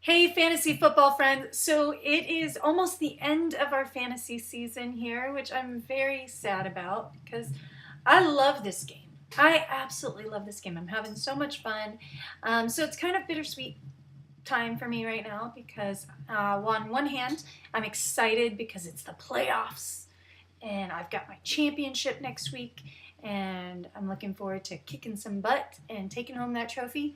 Hey, fantasy football friends. So it is almost the end of our fantasy season here, which I'm very sad about because I love this game. I absolutely love this game. I'm having so much fun. So it's kind of bittersweet time for me right now because, on one hand, I'm excited because it's the playoffs and I've got my championship next week, and I'm looking forward to kicking some butt and taking home that trophy.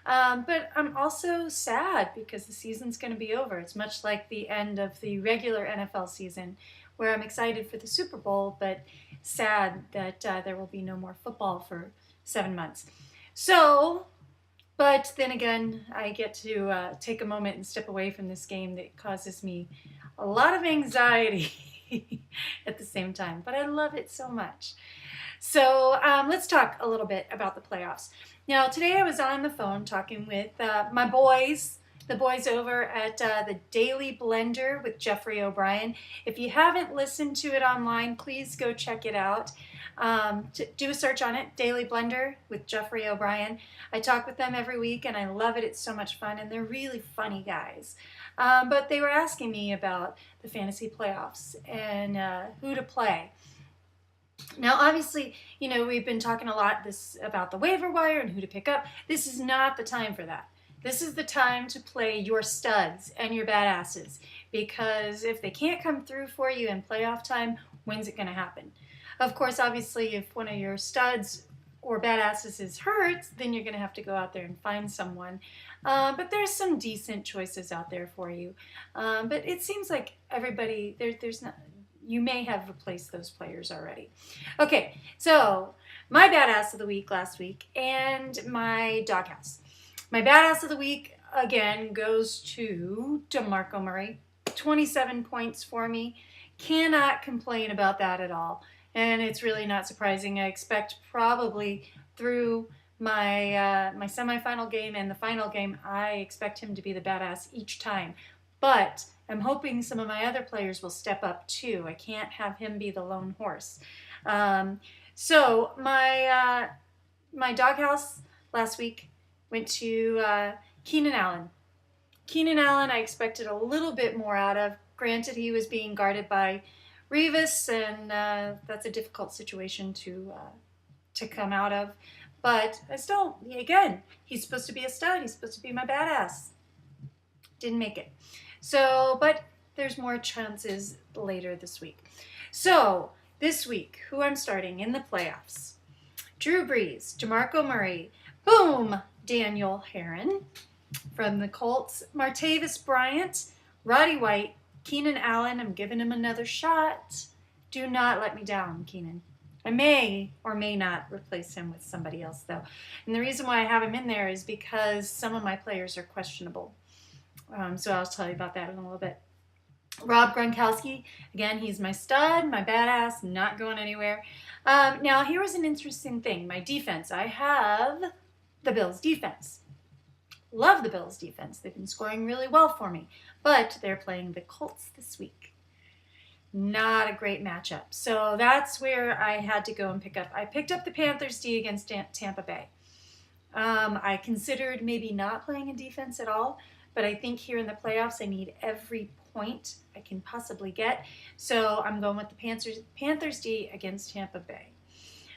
But I'm also sad because the season's going to be over. It's much like the end of the regular NFL season, where I'm excited for the Super Bowl, but sad that there will be no more football for 7 months. So, but then again, I get to take a moment and step away from this game that causes me a lot of anxiety at the same time. But I love it so much. So let's talk a little bit about the playoffs. Now, today I was on the phone talking with my boys, the boys over at the Daily Blender with Jeffrey O'Brien. If you haven't listened to it online, please go check it out. Do a search on it, Daily Blender with Jeffrey O'Brien. I talk with them every week and I love it. It's so much fun and they're really funny guys. But they were asking me about the fantasy playoffs and who to play. Now, obviously, we've been talking a lot about the waiver wire and who to pick up. This is not the time for that. This is the time to play your studs and your badasses, because if they can't come through for you in playoff time, when's it going to happen? Of course, obviously, if one of your studs or badasses is hurt, then you're going to have to go out there and find someone. But there's some decent choices out there for you. But it seems like everybody, there's not... You may have replaced those players already. Okay, so my badass of the week last week and my doghouse. My badass of the week, again, goes to DeMarco Murray. 27 points for me. Cannot complain about that at all. And it's really not surprising. I expect probably through my semifinal game and the final game, I expect him to be the badass each time. But I'm hoping some of my other players will step up too. I can't have him be the lone horse. So my doghouse last week went to Keenan Allen. Keenan Allen I expected a little bit more out of. Granted, he was being guarded by Revis, and that's a difficult situation to come out of. But I still, again, he's supposed to be a stud. He's supposed to be my badass. Didn't make it. So, but there's more chances later this week. So, this week, who I'm starting in the playoffs? Drew Brees, DeMarco Murray, boom, Daniel Herron from the Colts, Martavis Bryant, Roddy White, Keenan Allen. I'm giving him another shot. Do not let me down, Keenan. I may or may not replace him with somebody else, though. And the reason why I have him in there is because some of my players are questionable. So I'll tell you about that in a little bit. Rob Gronkowski, again, he's my stud, my badass, not going anywhere. Now, here was an interesting thing. My defense, I have the Bills defense. Love the Bills defense. They've been scoring really well for me. But they're playing the Colts this week. Not a great matchup. So that's where I had to go and pick up. I picked up the Panthers D against Tampa Bay. I considered maybe not playing a defense at all, but I think here in the playoffs I need every point I can possibly get. So I'm going with the Panthers D against Tampa Bay.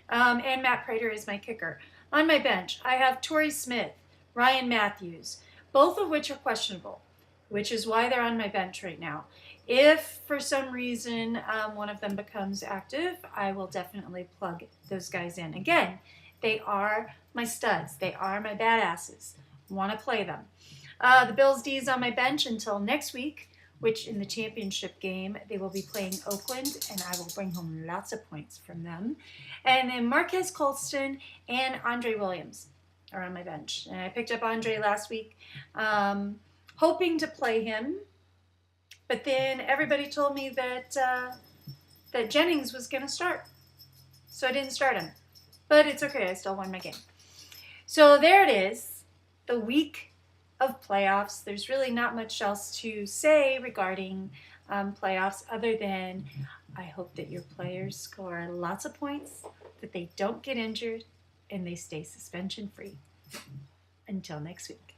And Matt Prater is my kicker. On my bench, I have Torrey Smith, Ryan Matthews, both of which are questionable, which is why they're on my bench right now. If for some reason one of them becomes active, I will definitely plug those guys in. Again, they are my studs. They are my badasses. Want to play them. The Bills D is on my bench until next week, which in the championship game, they will be playing Oakland, and I will bring home lots of points from them. And then Marquez Colston and Andre Williams are on my bench. And I picked up Andre last week, hoping to play him. But then everybody told me that that Jennings was going to start. So I didn't start him. But it's okay. I still won my game. So there it is, the week of playoffs. There's really not much else to say regarding playoffs other than I hope that your players score lots of points, that they don't get injured, and they stay suspension free. Until next week.